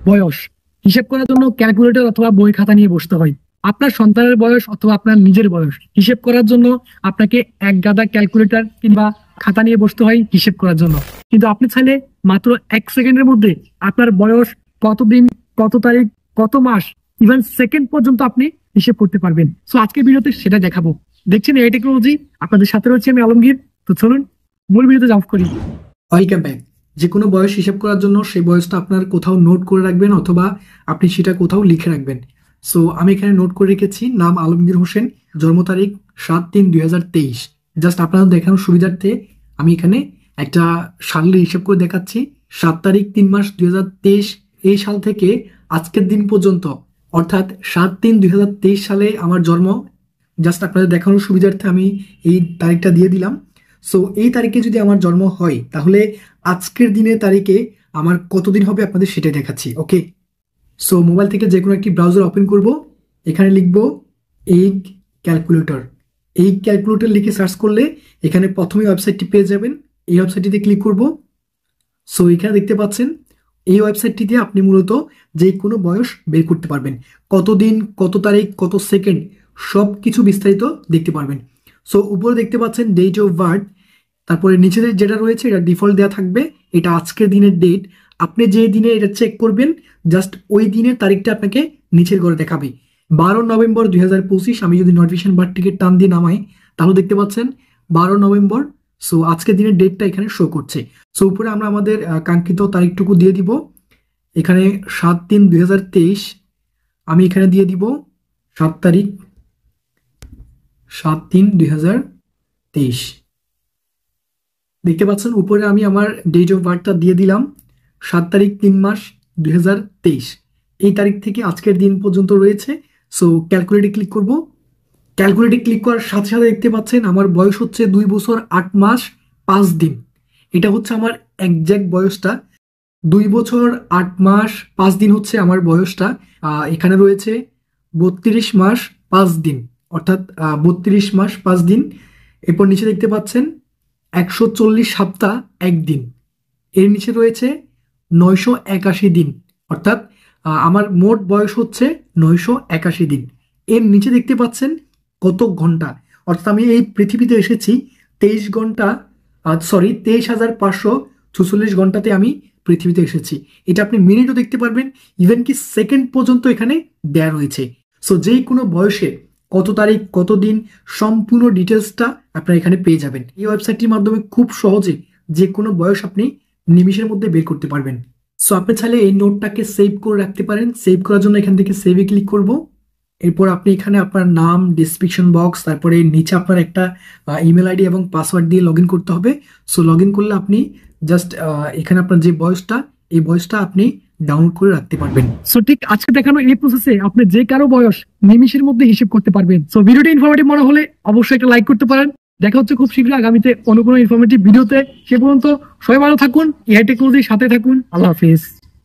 বয়স হিসেব করার জন্য ক্যালকুলেটর অথবা বই খাতা নিয়ে বসতে হয়। আপনার সন্তানের বয়স অথবা আপনার নিজের বয়স হিসেব করার জন্য আপনাকে এক গাদা ক্যালকুলেটর কিংবা খাতা নিয়ে বসতে হয় হিসেব করার জন্য। কিন্তু আপনি চাইলে মাত্র 1 সেকেন্ডের মধ্যে আপনার বয়স, কতদিন, কত তারিখ, কত মাস, ইভেন সেকেন্ড পর্যন্ত আপনি হিসেব করতে পারবেন। সো আজকের ভিডিওতে সেটা দেখাবো। দেখছেন এই টেকনোলজি, আপনাদের সাথে রয়েছে আমি আলমগীর। তো চলুন মূল ভিডিওতে জাম্প করি। Welcome back. যে কোনো বয়স হিসাব করার জন্য সেই বয়সটা আপনার কোথাও নোট করে রাখবেন অথবা আপনি সেটা কোথাও লিখে রাখবেন। সো আমি এখানে নোট করে রেখেছি, নাম আলমগীর হোসেন, জন্ম তারিখ 7-3-2023। জাস্ট আপনাদের দেখানোর সুবিধার্থে আমি এখানে একটা সালের হিসাব করে দেখাচ্ছি। 7 তারিখ 3 মাস 2023 এই সাল থেকে আজকের দিন পর্যন্ত, অর্থাৎ 7-3-2023 সালে আমার জন্ম। জাস্ট আপনাদের দেখানোর সুবিধার্থে আমি এই তারিখটা দিয়ে দিলাম। সো এই তারিখে যদি আমার জন্ম হয় তাহলে আজকের দিনের তারিখে আমার কতদিন হবে আপনাদের সেটাই দেখাচ্ছি। ওকে, সো মোবাইল থেকে যে কোনো একটি ব্রাউজার ওপেন করব, এখানে লিখব এই ক্যালকুলেটর। এই ক্যালকুলেটর লিখে সার্চ করলে এখানে প্রথমে ওয়েবসাইটটি পেয়ে যাবেন। এই ওয়েবসাইটটিতে ক্লিক করব। সো এখানে দেখতে পাচ্ছেন এই ওয়েবসাইটটিতে আপনি মূলত যে কোনো বয়স বের করতে পারবেন, কতদিন, কত তারিখ, কত সেকেন্ড, সব কিছু বিস্তারিত দেখতে পারবেন। সো উপরে দেখতে পাচ্ছেন ডেট অফ বার্থ, তারপরে নিচে যেটা রয়েছে এটা ডিফল্ট দেওয়া থাকবে, এটা আজকের দিনের ডেট। আপনি যে দিনে এটা চেক করবেন জাস্ট ওই দিনের তারিখটা আপনাকে নিচের ঘরে দেখাবে। 12 নভেম্বর 2025। আমি যদি নোটিফিকেশন বারটিকে টান দিয়ে নামাই তাহলে দেখতে পাচ্ছেন 12 নভেম্বর। সো আজকের দিনের ডেটটা এখানে শো করছে। সো উপরে আমরা আমাদের কাঙ্ক্ষিত তারিখটুকু দিয়ে দিব। এখানে 7-3-2023 আমি এখানে দিয়ে দিব 7 তারিখ 7-3-2023। দেখতে পাচ্ছেন উপরে আমি আমার ডেট অফ বার্থটা দিয়ে দিলাম 7 তারিখ 3 মাস 2023। এই তারিখ থেকে আজকের দিন পর্যন্ত রয়েছে। সো ক্যালকুলেটে ক্লিক করব। ক্যালকুলেটে ক্লিক করার সাথে সাথে দেখতে পাচ্ছেন আমার বয়স হচ্ছে 2 বছর 8 মাস 5 দিন। এটা হচ্ছে আমার একজ্যাক্ট বয়সটা। 2 বছর 8 মাস 5 দিন হচ্ছে আমার বয়সটা। এখানে রয়েছে 32 মাস 5 দিন, অর্থাৎ 32 মাস 5 দিন। এরপর নিচে দেখতে পাচ্ছেন 140 সপ্তাহ 1 দিন। এর নিচে রয়েছে 981 দিন, অর্থাৎ আমার মোট বয়স হচ্ছে 981 দিন। এর নিচে দেখতে পাচ্ছেন কত ঘন্টা, অর্থাৎ আমি এই পৃথিবীতে এসেছি 23 ঘন্টা, 23,546 ঘন্টাতে আমি পৃথিবীতে এসেছি। এটা আপনি মিনিটও দেখতে পারবেন, ইভেন কি সেকেন্ড পর্যন্ত এখানে দেয়া রয়েছে। সো যে কোনো বয়সে কত তারিখ, কত দিন, সম্পূর্ণ ডিটেলসটা আপনারা এখানে পেয়ে যাবেন। এই ওয়েবসাইটটির মাধ্যমে খুব সহজে যে কোনো বয়স আপনি নিমিষের মধ্যে বের করতে পারবেন। সো আপনি চাইলে এই নোটটাকে সেভ করে রাখতে পারেন। সেভ করার জন্য এখান থেকে সেভে ক্লিক করব। এরপর আপনি এখানে আপনার নাম, ডিসক্রিপশন বক্স, তারপরে নিচে আপনার একটা ইমেল আইডি এবং পাসওয়ার্ড দিয়ে লগ ইন করতে হবে। সো লগ ইন করলে আপনি জাস্ট এখানে আপনার যে বয়সটা, এই বয়সটা আপনি ডাউনলোড করে রাখতে পারবেন। সো ঠিক আজকে দেখানো এই প্রসেসে আপনি যে কারো বয়স নিমিষের মধ্যে হিসেব করতে পারবেন। সো ভিডিওটি ইনফরমেটিভ মনে হলে অবশ্যই একটা লাইক করতে পারেন। দেখা হচ্ছে খুব শীঘ্রই আগামীতে অন্য কোনো ইনফরমেটিভ ভিডিওতে। সে পর্যন্ত সবাই ভালো থাকুন, এআই টেকনোলজির সাথে থাকুন। আল্লাহ হাফিজ।